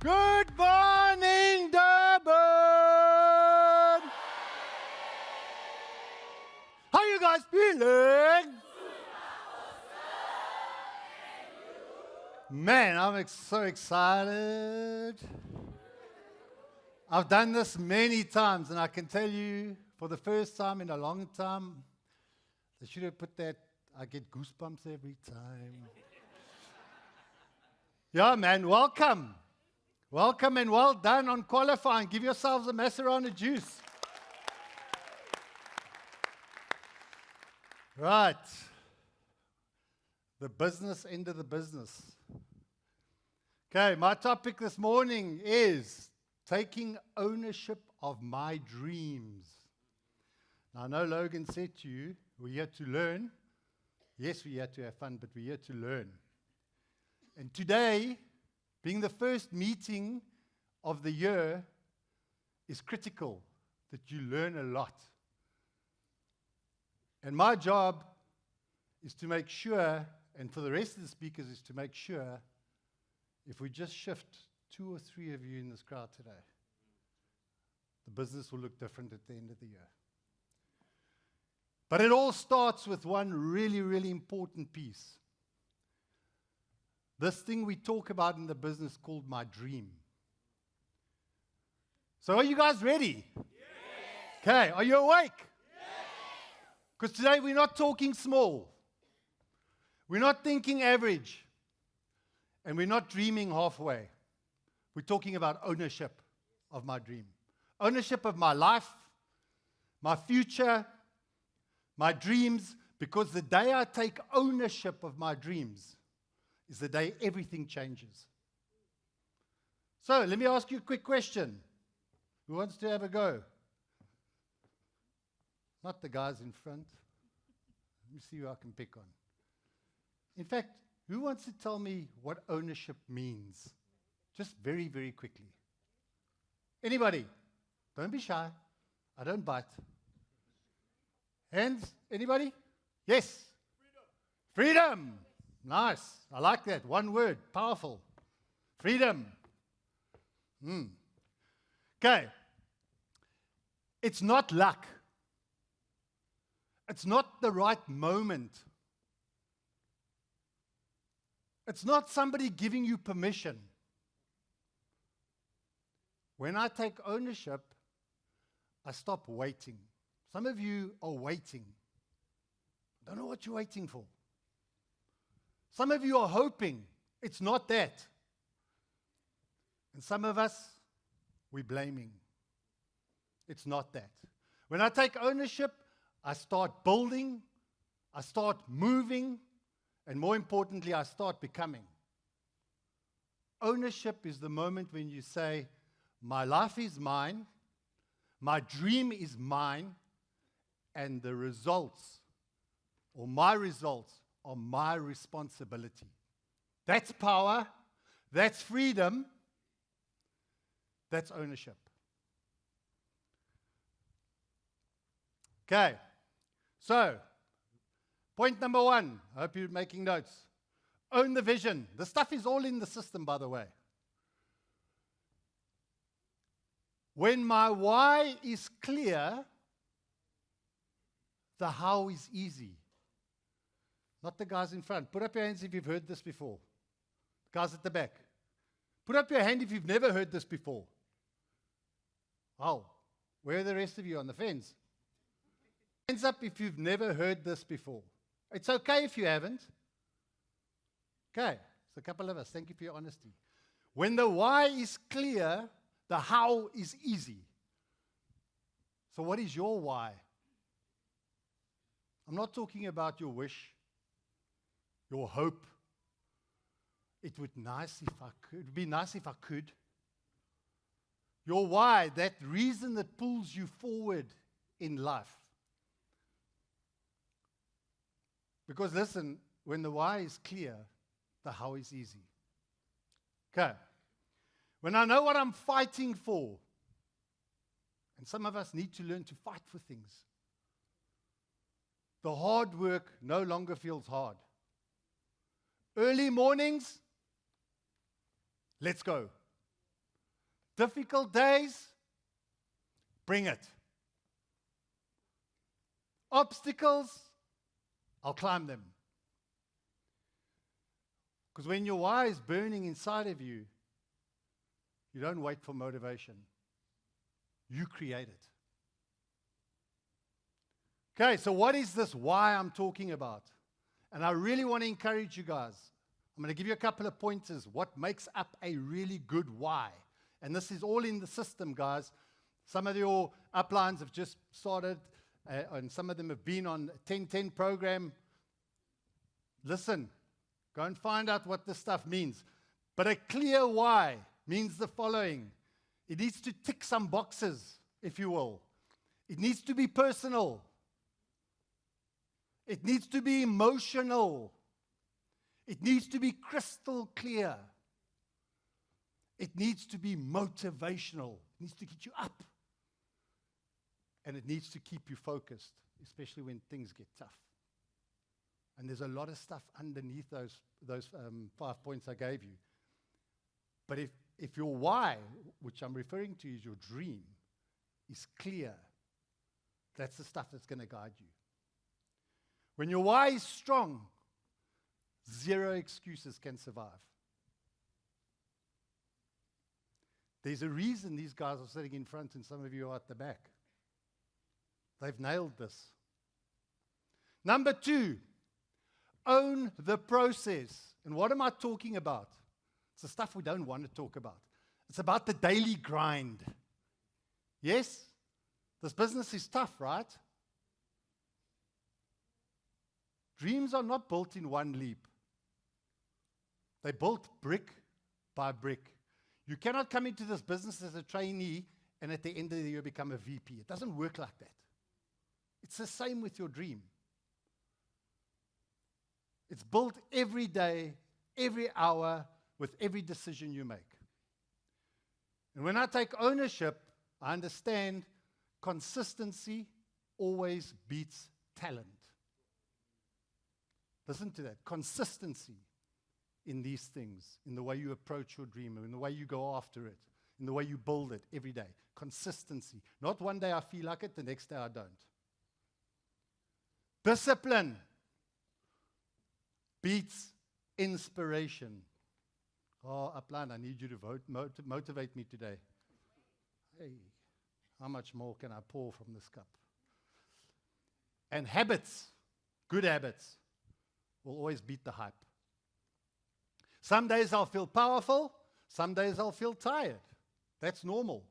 Good morning, Durban! How you guys feeling? Man, I'm so excited. I've done this many times, and I can tell you, for the first time in a long time, they should have put that, I get goosebumps every time. Yeah, man, welcome. Welcome and well done on qualifying. Give yourselves a Macerona juice. Right. The business end of the business. Okay, my topic this morning is taking ownership of my dreams. Now, I know Logan said to you, we're here to learn. Yes, we're here to have fun, but we're here to learn. And today, being the first meeting of the year, is critical that you learn a lot. And my job is to make sure, and for the rest of the speakers, is to make sure if we just shift 2 or 3 of you in this crowd today, the business will look different at the end of the year. But it all starts with one really, really important piece. This thing we talk about in the business called my dream. So are you guys ready? Yes. Okay, are you awake? Because today we're not talking small. We're not thinking average. And we're not dreaming halfway. We're talking about ownership of my dream. Ownership of my life, my future, my dreams. Because the day I take ownership of my dreams is the day everything changes. So, let me ask you a quick question. Who wants to have a go? Not the guys in front. Let me see who I can pick on. In fact, who wants to tell me what ownership means? Just very, very quickly. Anybody? Don't be shy. I don't bite. Hands? Anybody? Yes. Freedom. Nice. I like that. One word. Powerful. Freedom. Okay. It's not luck. It's not the right moment. It's not somebody giving you permission. When I take ownership, I stop waiting. Some of you are waiting. Don't know what you're waiting for. Some of you are hoping. It's not that. And some of us, we're blaming. It's not that. When I take ownership, I start building, I start moving, and more importantly, I start becoming. Ownership is the moment when you say, my life is mine, my dream is mine, and the results, or my results, are my responsibility. That's power, that's freedom, that's ownership. Okay, so point number 1, I hope you're making notes. Own the vision. The stuff is all in the system, by the way. When my why is clear, the how is easy. Not the guys in front. Put up your hands if you've heard this before. Guys at the back. Put up your hand if you've never heard this before. Oh, where are the rest of you on the fence? Hands up if you've never heard this before. It's okay if you haven't. Okay, it's a couple of us. Thank you for your honesty. When the why is clear, the how is easy. So what is your why? I'm not talking about your wish, your hope. It would be nice if I could. Your why, that reason that pulls you forward in life. Because listen, when the why is clear, the how is easy. Okay. When I know what I'm fighting for, and some of us need to learn to fight for things, the hard work no longer feels hard. Early mornings, let's go. Difficult days, bring it. Obstacles, I'll climb them. Because when your why is burning inside of you, you don't wait for motivation. You create it. Okay, so what is this why I'm talking about? And I really want to encourage you guys. I'm going to give you a couple of pointers. What makes up a really good why? And this is all in the system, guys. Some of your uplines have just started, and some of them have been on 10-10 program. Listen, go and find out what this stuff means. But a clear why means the following. It needs to tick some boxes, if you will. It needs to be personal. It needs to be emotional. It needs to be crystal clear. It needs to be motivational. It needs to get you up. And it needs to keep you focused, especially when things get tough. And there's a lot of stuff underneath those 5 points I gave you. But if your why, which I'm referring to is your dream, is clear, that's the stuff that's going to guide you. When your why is strong, 0 excuses can survive. There's a reason these guys are sitting in front and some of you are at the back. They've nailed this. Number 2, own the process. And what am I talking about? It's the stuff we don't want to talk about. It's about the daily grind. Yes? This business is tough, right? Dreams are not built in one leap. They're built brick by brick. You cannot come into this business as a trainee and at the end of the year become a VP. It doesn't work like that. It's the same with your dream. It's built every day, every hour, with every decision you make. And when I take ownership, I understand consistency always beats talent. Listen to that. Consistency in these things, in the way you approach your dream, in the way you go after it, in the way you build it every day. Consistency. Not one day I feel like it, the next day I don't. Discipline beats inspiration. Oh, Upline, I need you to motivate me today. Hey, how much more can I pour from this cup? And habits, good habits, will always beat the hype. Some days I'll feel powerful, some days I'll feel tired. That's normal.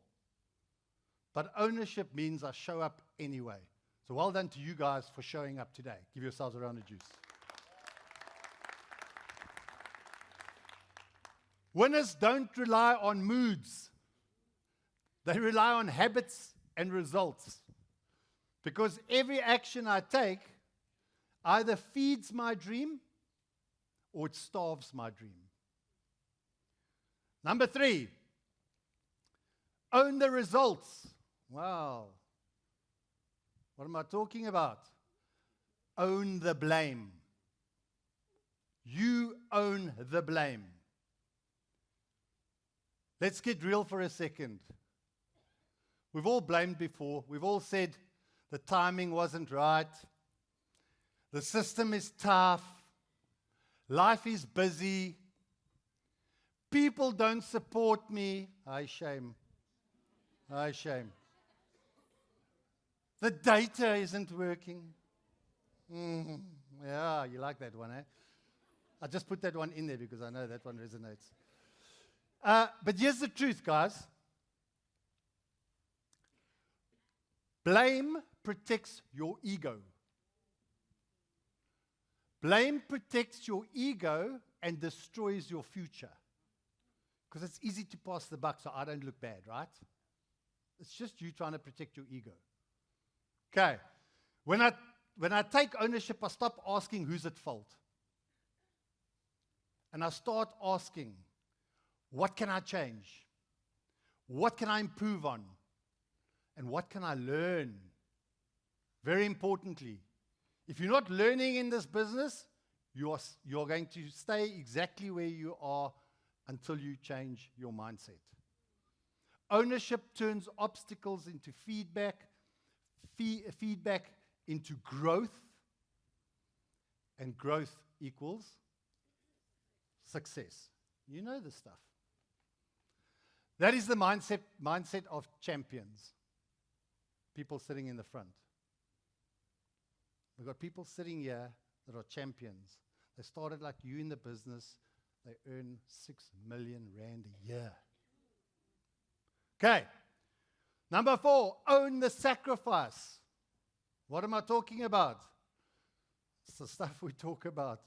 But ownership means I show up anyway. So well done to you guys for showing up today. Give yourselves a round of juice. Winners don't rely on moods. They rely on habits and results. Because every action I take either feeds my dream or it starves my dream. Number 3, own the results. Wow. What am I talking about? Own the blame. You own the blame. Let's get real for a second. We've all blamed before. We've all said the timing wasn't right. The system is tough. Life is busy. People don't support me. Ay, shame. Ay, shame. The data isn't working. Yeah, you like that one, eh? I just put that one in there because I know that one resonates. But here's the truth, guys. Blame protects your ego. Blame protects your ego and destroys your future. Because it's easy to pass the buck so I don't look bad, right? It's just you trying to protect your ego. Okay. When I take ownership, I stop asking who's at fault. And I start asking, what can I change? What can I improve on? And what can I learn? Very importantly, if you're not learning in this business, you're going to stay exactly where you are until you change your mindset. Ownership turns obstacles into feedback, feedback into growth, and growth equals success. You know this stuff. That is the mindset of champions. People sitting in the front. We've got people sitting here that are champions. They started like you in the business. They earn 6 million rand a year. Okay. Number 4, own the sacrifice. What am I talking about? It's the stuff we talk about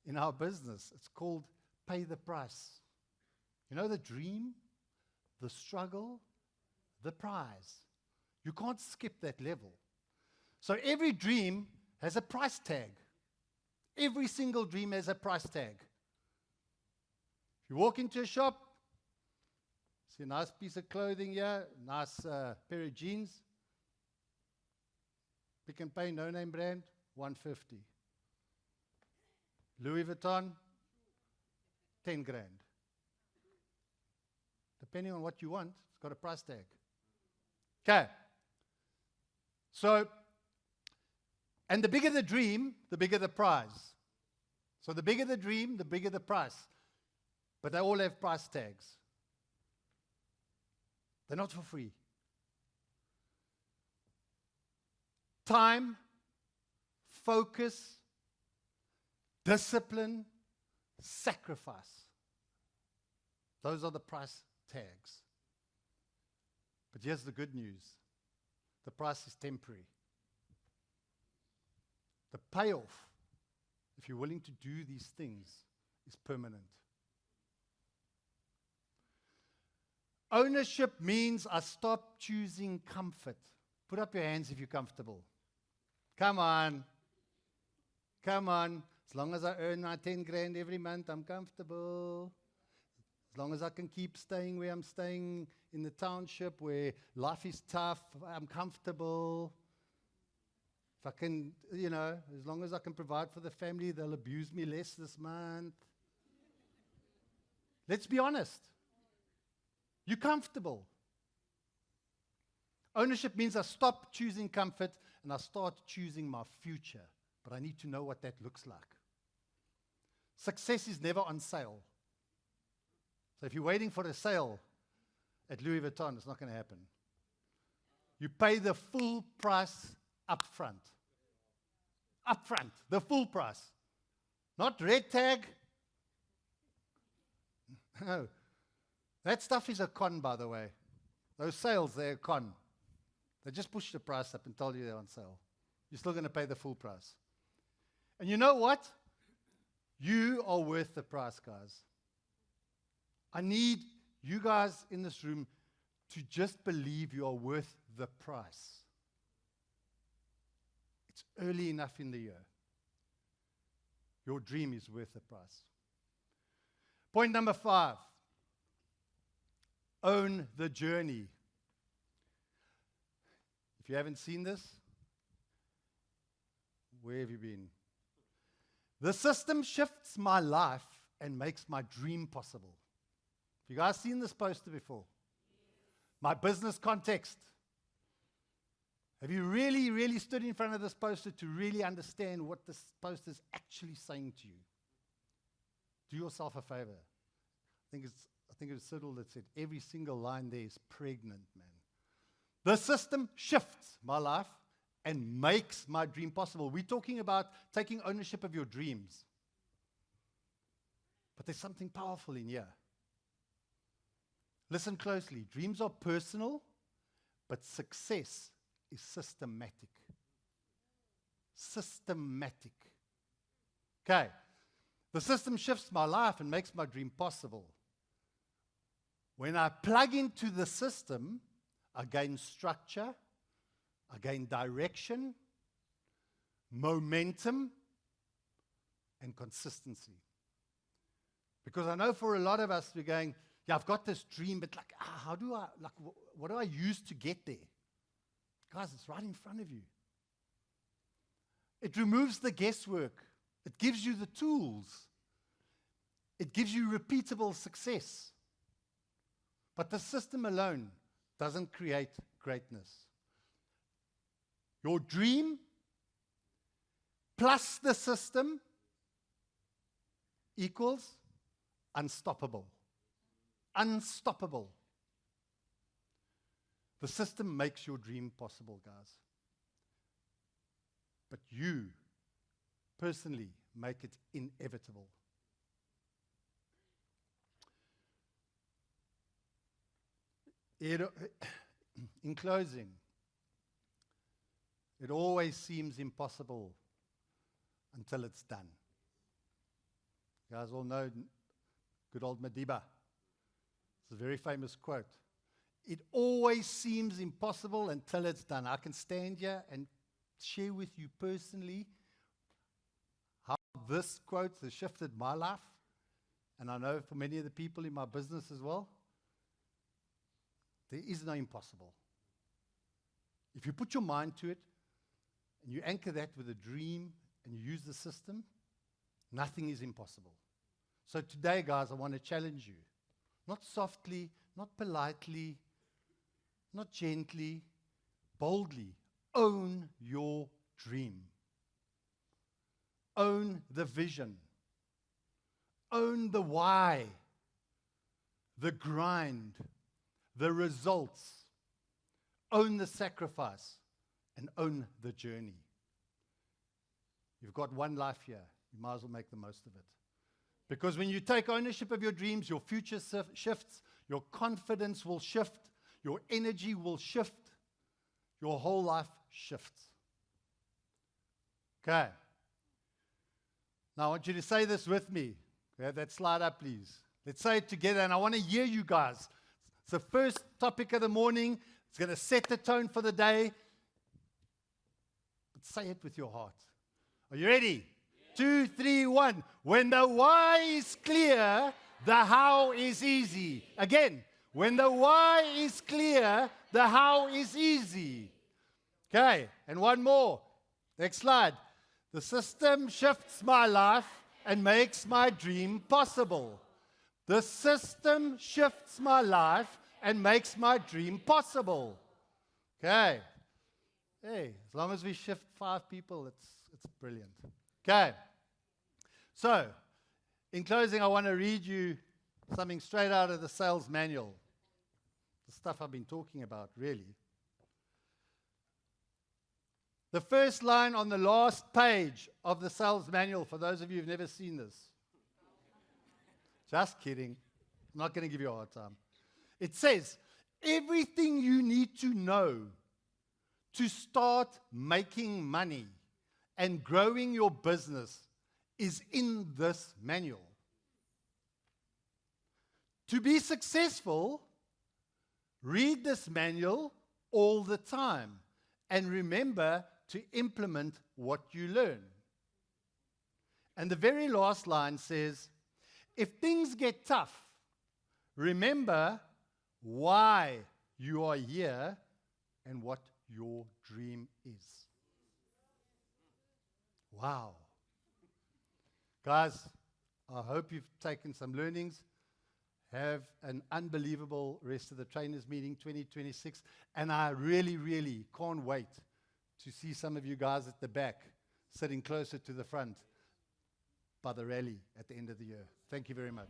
in our business. It's called pay the price. You know the dream, the struggle, the prize. You can't skip that level. So every dream has a price tag. Every single dream has a price tag. If you walk into a shop, see a nice piece of clothing here, nice pair of jeans, Pick n Pay, no-name brand, 150. Louis Vuitton, 10 grand. Depending on what you want, it's got a price tag. Okay. So, and the bigger the dream, the bigger the prize. So the bigger the dream, the bigger the price. But they all have price tags. They're not for free. Time, focus, discipline, sacrifice. Those are the price tags. But here's the good news. The price is temporary. The payoff, if you're willing to do these things, is permanent. Ownership means I stop choosing comfort. Put up your hands if you're comfortable. Come on. Come on. As long as I earn my 10 grand every month, I'm comfortable. As long as I can keep staying where I'm staying in the township where life is tough, I'm comfortable. If I can, as long as I can provide for the family, they'll abuse me less this month. Let's be honest. You're comfortable. Ownership means I stop choosing comfort and I start choosing my future. But I need to know what that looks like. Success is never on sale. So if you're waiting for a sale at Louis Vuitton, it's not going to happen. You pay the full price up front. Up front, the full price. Not red tag. No. That stuff is a con, by the way. Those sales, they're a con. They just push the price up and tell you they're on sale. You're still going to pay the full price. And you know what? You are worth the price, guys. I need you guys in this room to just believe you are worth the price. It's early enough in the year. Your dream is worth the price. Point number 5. Own the journey. If you haven't seen this, where have you been? The system shifts my life and makes my dream possible. Have you guys seen this poster before? My business context. Have you really, really stood in front of this poster to really understand what this poster is actually saying to you? Do yourself a favor. I think it was Cyril that said, every single line there is pregnant, man. The system shifts my life and makes my dream possible. We're talking about taking ownership of your dreams. But there's something powerful in here. Listen closely. Dreams are personal, but success is systematic. Systematic. Okay. The system shifts my life and makes my dream possible. When I plug into the system, I gain structure, I gain direction, momentum, and consistency. Because I know for a lot of us, we're going, yeah, I've got this dream, but what do I use to get there? Guys, it's right in front of you. It removes the guesswork. It gives you the tools. It gives you repeatable success. But the system alone doesn't create greatness. Your dream plus the system equals unstoppable. Unstoppable. The system makes your dream possible, guys. But you, personally, make it inevitable. In closing, it always seems impossible until it's done. You guys all know good old Madiba. It's a very famous quote. It always seems impossible until it's done. I can stand here and share with you personally how this quote has shifted my life, and I know for many of the people in my business as well. There is no impossible. If you put your mind to it, and you anchor that with a dream, and you use the system, nothing is impossible. So today, guys, I want to challenge you. Not softly, not politely, not gently, boldly. Own your dream. Own the vision. Own the why, the grind, the results. Own the sacrifice, and own the journey. You've got one life here. You might as well make the most of it. Because when you take ownership of your dreams, your future shifts, your confidence will shift, your energy will shift, your whole life shifts. Okay. Now I want you to say this with me. We have that slide up, please. Let's say it together, and I want to hear you guys. It's the first topic of the morning. It's going to set the tone for the day. But say it with your heart. Are you ready? Yeah. 2, 3, 1. When the why is clear, the how is easy. Again. When the why is clear, the how is easy. Okay, and one more. Next slide. The system shifts my life and makes my dream possible. The system shifts my life and makes my dream possible. Okay. Hey, as long as we shift 5 people, it's brilliant. Okay. So, in closing, I want to read you something straight out of the sales manual. The stuff I've been talking about, really. The first line on the last page of the sales manual, for those of you who've never seen this. Just kidding. I'm not going to give you a hard time. It says, everything you need to know to start making money and growing your business is in this manual. To be successful, read this manual all the time and remember to implement what you learn. And the very last line says, if things get tough, remember why you are here and what your dream is. Wow. Guys, I hope you've taken some learnings. Have an unbelievable rest of the trainers meeting 2026. And I really, really can't wait to see some of you guys at the back sitting closer to the front by the rally at the end of the year. Thank you very much.